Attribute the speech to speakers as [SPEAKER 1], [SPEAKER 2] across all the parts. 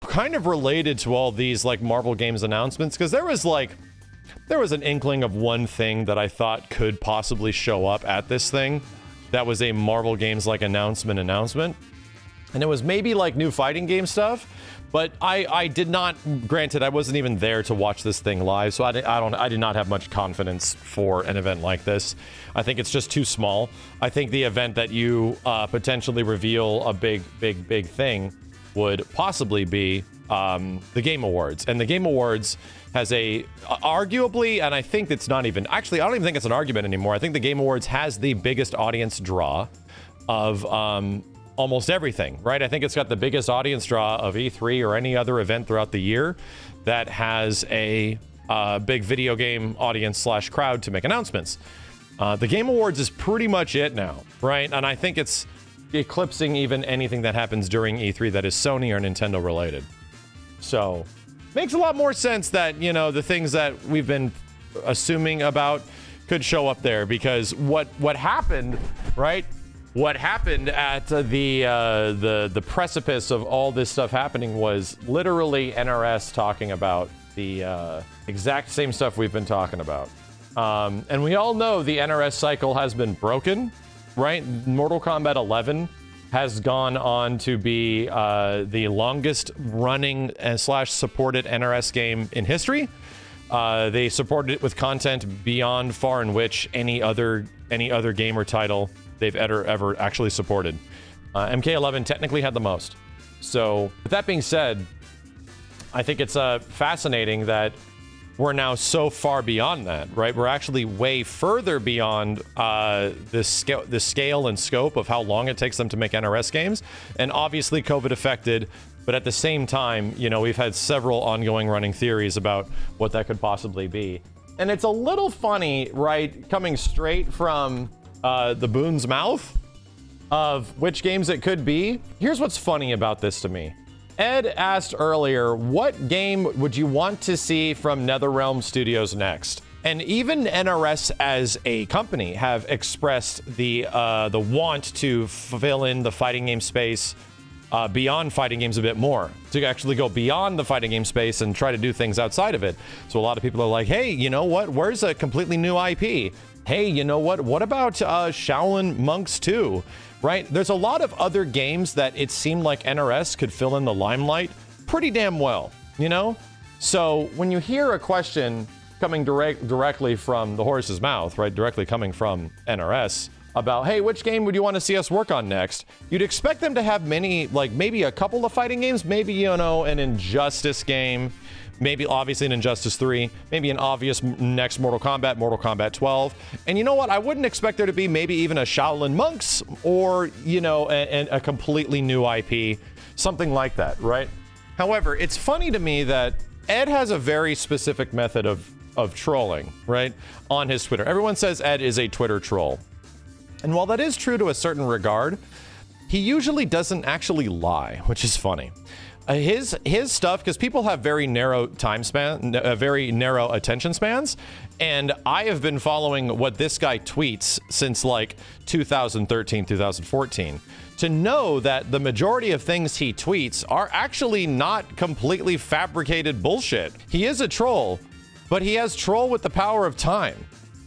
[SPEAKER 1] Kind of related to all these like Marvel Games announcements, because there was an inkling of one thing that I thought could possibly show up at this thing that was a Marvel Games like announcement, and it was maybe like new fighting game stuff, but I did not, granted I wasn't even there to watch this thing live, so I did not have much confidence for an event like this. I think it's just too small. I think the event that you potentially reveal a big thing would possibly be the Game Awards. And the Game Awards has arguably, and I think it's not even, actually, I don't even think it's an argument anymore. I think the Game Awards has the biggest audience draw of almost everything, right? I think it's got the biggest audience draw of E3 or any other event throughout the year that has a big video game audience / crowd to make announcements. The Game Awards is pretty much it now, right? And I think it's eclipsing even anything that happens during E3 that is Sony or Nintendo related. So makes a lot more sense that, you know, the things that we've been assuming about could show up there, because what happened, right? What happened at the precipice of all this stuff happening was literally NRS talking about the exact same stuff we've been talking about. And we all know the NRS cycle has been broken, right? Mortal Kombat 11 has gone on to be the longest running / supported NRS game in history. They supported it with content beyond far and which any other game or title they've ever actually supported. MK11 technically had the most. So with that being said, I think it's fascinating that we're now so far beyond that, right? We're actually way further beyond the scale and scope of how long it takes them to make NRS games. And obviously COVID affected, but at the same time, you know, we've had several ongoing running theories about what that could possibly be. And it's a little funny, right, coming straight from the Boon's mouth of which games it could be. Here's what's funny about this to me. Ed asked earlier, what game would you want to see from NetherRealm Studios next? And even NRS as a company have expressed the want to fill in the fighting game space beyond fighting games a bit more, to actually go beyond the fighting game space and try to do things outside of it. So a lot of people are like, hey, you know what? Where's a completely new IP? Hey, you know what? What about Shaolin Monks 2? Right? There's a lot of other games that it seemed like NRS could fill in the limelight pretty damn well, you know? So when you hear a question coming directly from the horse's mouth, right? Directly coming from NRS about, hey, which game would you want to see us work on next? You'd expect them to have many, like maybe a couple of fighting games, maybe, you know, an Injustice game, maybe obviously an Injustice 3, maybe an obvious next Mortal Kombat 12. And you know what? I wouldn't expect there to be maybe even a Shaolin Monks or, you know, a completely new IP, something like that, right? However, it's funny to me that Ed has a very specific method of trolling, right, on his Twitter. Everyone says Ed is a Twitter troll. And while that is true to a certain regard, he usually doesn't actually lie, which is funny. His stuff, because people have very narrow very narrow attention spans, and I have been following what this guy tweets since like 2013, 2014, to know that the majority of things he tweets are actually not completely fabricated bullshit. He is a troll, but he has troll with the power of time.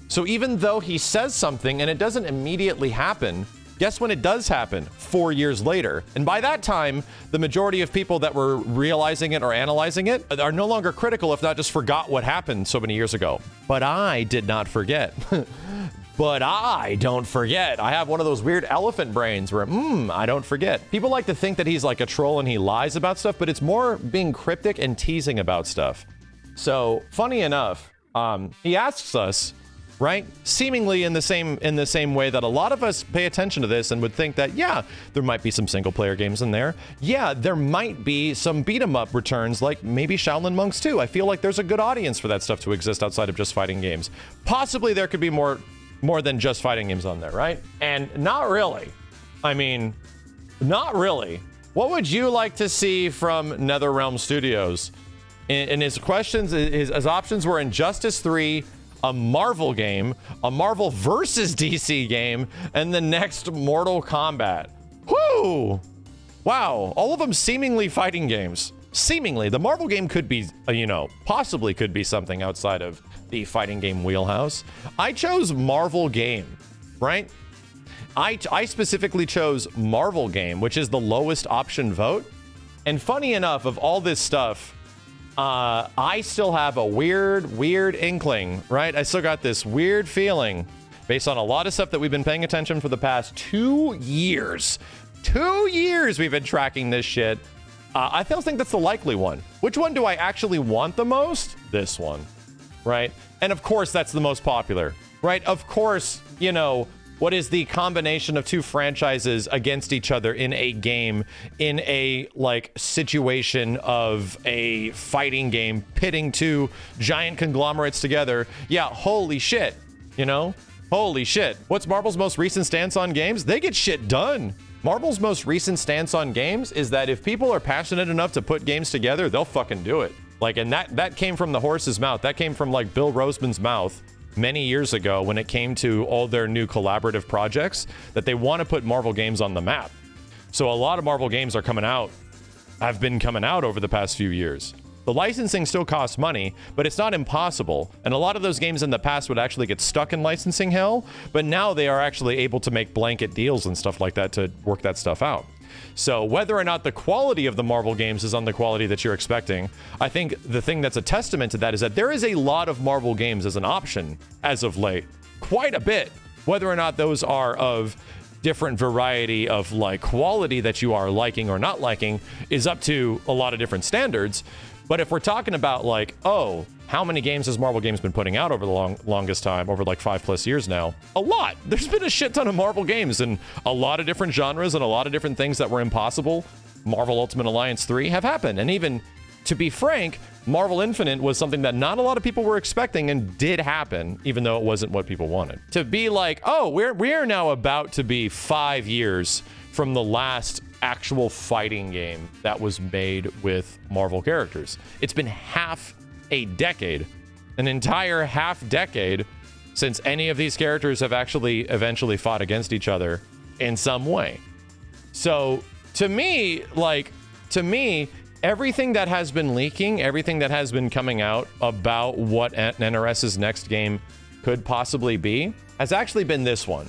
[SPEAKER 1] So even though he says something and it doesn't immediately happen, guess when it does happen? 4 years later. And by that time, the majority of people that were realizing it or analyzing it are no longer critical, if not just forgot what happened so many years ago. But I did not forget. But I don't forget. I have one of those weird elephant brains where, I don't forget. People like to think that he's like a troll and he lies about stuff, but it's more being cryptic and teasing about stuff. So funny enough, he asks us, right? Seemingly in the same way that a lot of us pay attention to this and would think that, yeah, there might be some single player games in there. Yeah, there might be some beat 'em up returns, like maybe Shaolin Monks 2. I feel like there's a good audience for that stuff to exist outside of just fighting games. Possibly there could be more than just fighting games on there, right? And not really. I mean, not really. What would you like to see from NetherRealm Studios? And his questions, his options were Injustice 3, a Marvel game, a Marvel versus DC game, and the next Mortal Kombat. Whoo! Wow, all of them seemingly fighting games. Seemingly, the Marvel game could be, possibly could be something outside of the fighting game wheelhouse. I chose Marvel game, right? I specifically chose Marvel game, which is the lowest option vote. And funny enough, of all this stuff, I still have a weird inkling, right? I still got this weird feeling based on a lot of stuff that we've been paying attention for the past 2 years. 2 years we've been tracking this shit. I still think that's the likely one. Which one do I actually want the most? This one, right? And of course, that's the most popular, right? Of course, what is the combination of two franchises against each other in a game, in a situation of a fighting game, pitting two giant conglomerates together? Yeah, holy shit, Holy shit. What's Marvel's most recent stance on games? They get shit done. Marvel's most recent stance on games is that if people are passionate enough to put games together, they'll fucking do it. And that came from the horse's mouth. That came from Bill Roseman's mouth many years ago when it came to all their new collaborative projects, that they want to put Marvel games on the map. So a lot of Marvel games have been coming out over the past few years. The licensing still costs money, but it's not impossible. And a lot of those games in the past would actually get stuck in licensing hell, but now they are actually able to make blanket deals and stuff like that to work that stuff out. So whether or not the quality of the Marvel games is on the quality that you're expecting, I think the thing that's a testament to that is that there is a lot of Marvel games as an option as of late. Quite a bit. Whether or not those are of different variety of quality that you are liking or not liking is up to a lot of different standards. But if we're talking about how many games has Marvel Games been putting out over the longest time, over 5+ years now? A lot. There's been a shit ton of Marvel games in a lot of different genres and a lot of different things that were impossible. Marvel Ultimate Alliance 3 have happened. And even, to be frank, Marvel Infinite was something that not a lot of people were expecting and did happen, even though it wasn't what people wanted. To be we are now about to be 5 years from the last actual fighting game that was made with Marvel characters. It's been half a decade, an entire half decade, since any of these characters have actually eventually fought against each other in some way. So to me, everything that has been leaking, everything that has been coming out about what NRS's next game could possibly be, has actually been this one.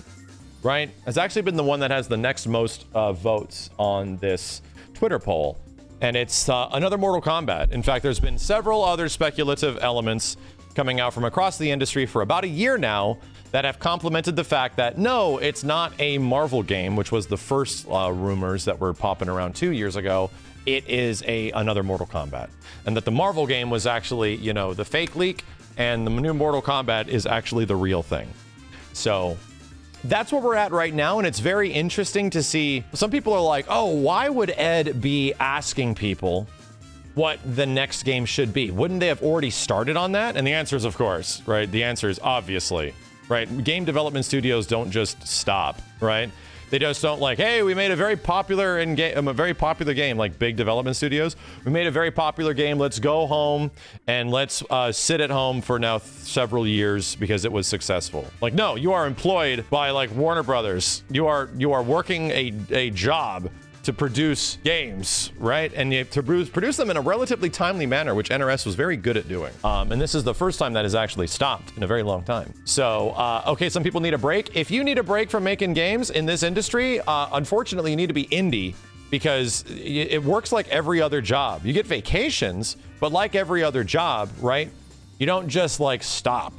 [SPEAKER 1] Right? Has actually been the one that has the next most votes on this Twitter poll. And it's another Mortal Kombat. In fact, there's been several other speculative elements coming out from across the industry for about a year now that have complemented the fact that, no, it's not a Marvel game, which was the first rumors that were popping around 2 years ago. It is another Mortal Kombat. And that the Marvel game was actually, the fake leak, and the new Mortal Kombat is actually the real thing. So that's where we're at right now, and it's very interesting to see. Some people are like, oh, why would Ed be asking people what the next game should be? Wouldn't they have already started on that? And the answer is, of course, right? The answer is obviously, right? Game development studios don't just stop, right? They just don't hey, we made a very popular game, like big development studios. We made a very popular game. Let's go home and let's sit at home for now several years because it was successful. No, you are employed by Warner Brothers. You are working a job to produce games, right? And you have to produce them in a relatively timely manner, which NRS was very good at doing. And this is the first time that has actually stopped in a very long time. So, okay, some people need a break. If you need a break from making games in this industry, unfortunately, you need to be indie because it works like every other job. You get vacations, but like every other job, right? You don't just stop.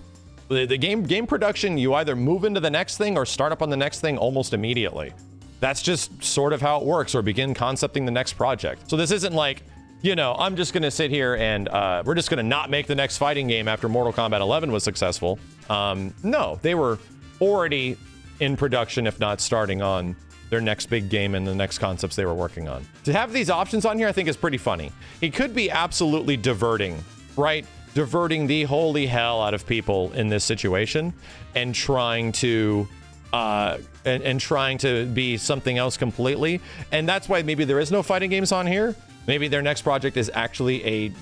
[SPEAKER 1] The game production, you either move into the next thing or start up on the next thing almost immediately. That's just sort of how it works, or begin concepting the next project. So this isn't I'm just going to sit here and we're just going to not make the next fighting game after Mortal Kombat 11 was successful. No, they were already in production, if not starting on their next big game and the next concepts they were working on. To have these options on here, I think is pretty funny. It could be absolutely diverting, right? Diverting the holy hell out of people in this situation and trying to and trying to be something else completely. And that's why maybe there is no fighting games on here. Maybe their next project is actually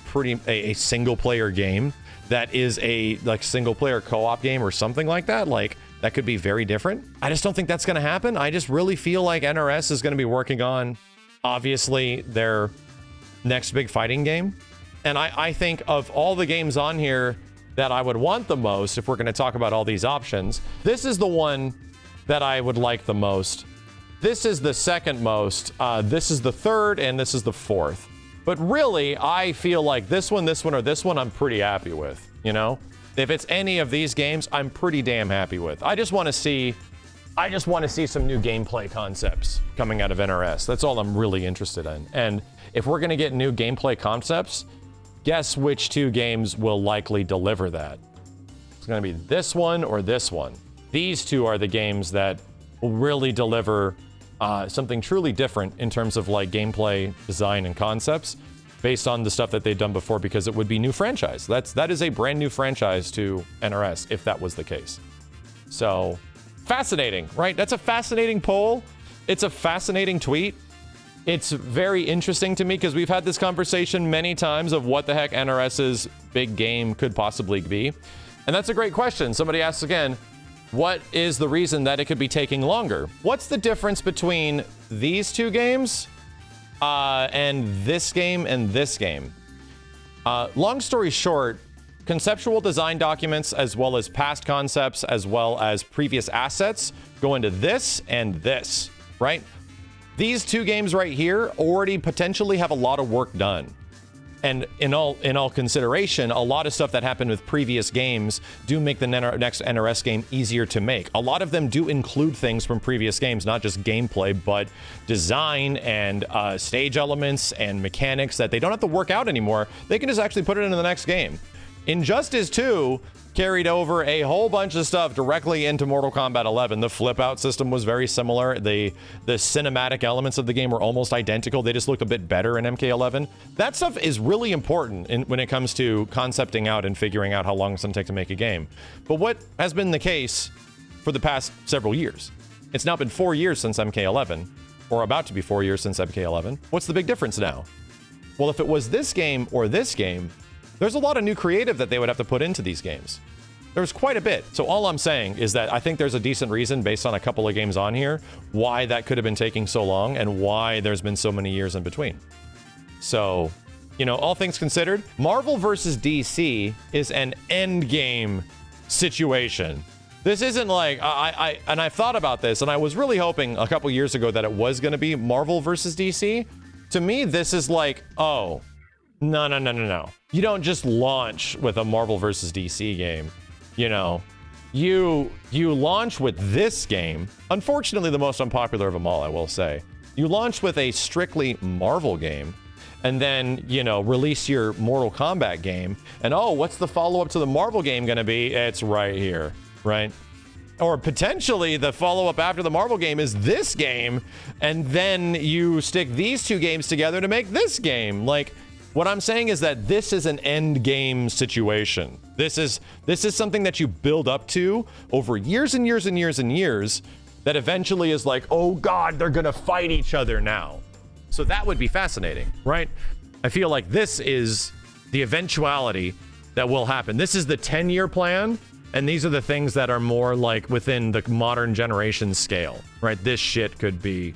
[SPEAKER 1] a single player game that is a like single player co-op game or something like that. Like that could be very different. I just don't think that's going to happen. I just really feel like NRS is going to be working on obviously their next big fighting game. And I think of all the games on here that I would want the most, if we're going to talk about all these options, this is the one that I would like the most. This is the second most, this is the third, and this is the fourth. But really, I feel like this one, or this one, I'm pretty happy with, you know? If it's any of these games, I'm pretty damn happy with. I just want to see some new gameplay concepts coming out of NRS. That's all I'm really interested in. And if we're going to get new gameplay concepts, guess which two games will likely deliver that? It's going to be this one or this one. These two are the games that will really deliver something truly different in terms of like gameplay design and concepts based on the stuff that they've done before, because it would be new franchise. That is a brand new franchise to NRS if that was the case. So fascinating, right? That's a fascinating poll. It's a fascinating tweet. It's very interesting to me because we've had this conversation many times of what the heck NRS's big game could possibly be. And that's a great question. Somebody asks again, what is the reason that it could be taking longer? What's the difference between these two games and this game and this game? Long story short, conceptual design documents as well as past concepts as well as previous assets go into this and this, right? These two games right here already potentially have a lot of work done. And in all consideration, a lot of stuff that happened with previous games do make the next NRS game easier to make. A lot of them do include things from previous games, not just gameplay, but design and stage elements and mechanics that they don't have to work out anymore. They can just actually put it into the next game. Injustice 2 carried over a whole bunch of stuff directly into Mortal Kombat 11. The flip out system was very similar. The cinematic elements of the game were almost identical. They just looked a bit better in MK11. That stuff is really important when it comes to concepting out and figuring out how long it's going to take to make a game. But what has been the case for the past several years? It's now been 4 years since MK11, or about to be 4 years since MK11. What's the big difference now? Well, if it was this game or this game, there's a lot of new creative that they would have to put into these games. There's quite a bit. So all I'm saying is that I think there's a decent reason based on a couple of games on here why that could have been taking so long and why there's been so many years in between. So, you know, all things considered, Marvel versus DC is an endgame situation. This isn't like, I've thought about this and I was really hoping a couple years ago that it was going to be Marvel versus DC. To me, this is like, oh, no. You don't just launch with a Marvel versus DC game. You know, you launch with this game. Unfortunately, the most unpopular of them all, I will say. You launch with a strictly Marvel game, and then, you know, release your Mortal Kombat game. And oh, what's the follow-up to the Marvel game going to be? It's right here, right? Or potentially the follow-up after the Marvel game is this game, and then you stick these two games together to make this game. Like, what I'm saying is that this is an end game situation. This is something that you build up to over years and years and years and years that eventually is like, oh God, they're gonna fight each other now. So that would be fascinating, right? I feel like this is the eventuality that will happen. This is the 10-year plan, and these are the things that are more like within the modern generation scale, right? This shit could be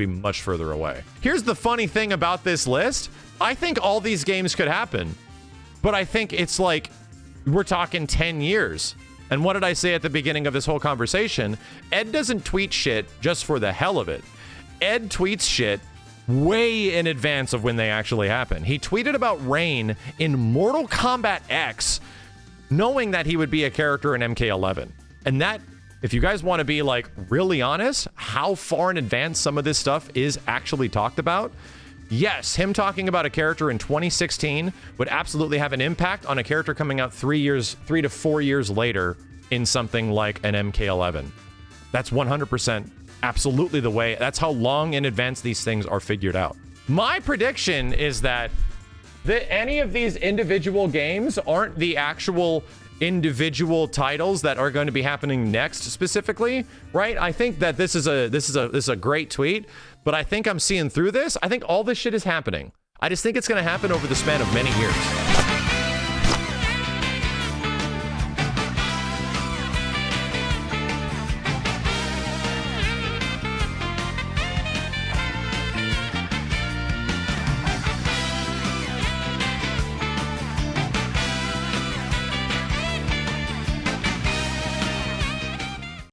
[SPEAKER 1] much further away. Here's the funny thing about this list. I think all these games could happen, but I think it's like we're talking 10 years. And what did I say at the beginning of this whole conversation? Ed doesn't tweet shit just for the hell of it. Ed tweets shit way in advance of when they actually happen. He tweeted about Rain in Mortal Kombat X, knowing that he would be a character in MK11. And that, if you guys want to be like really honest, how far in advance some of this stuff is actually talked about, yes, him talking about a character in 2016 would absolutely have an impact on a character coming out 3 to 4 years later in something like an MK11. That's 100% absolutely the way. That's how long in advance these things are figured out. My prediction is that any of these individual games aren't the actual individual titles that are going to be happening next specifically, right? I think that this is a great tweet, but I think I'm seeing through this. I think all this shit is happening. I just think it's going to happen over the span of many years.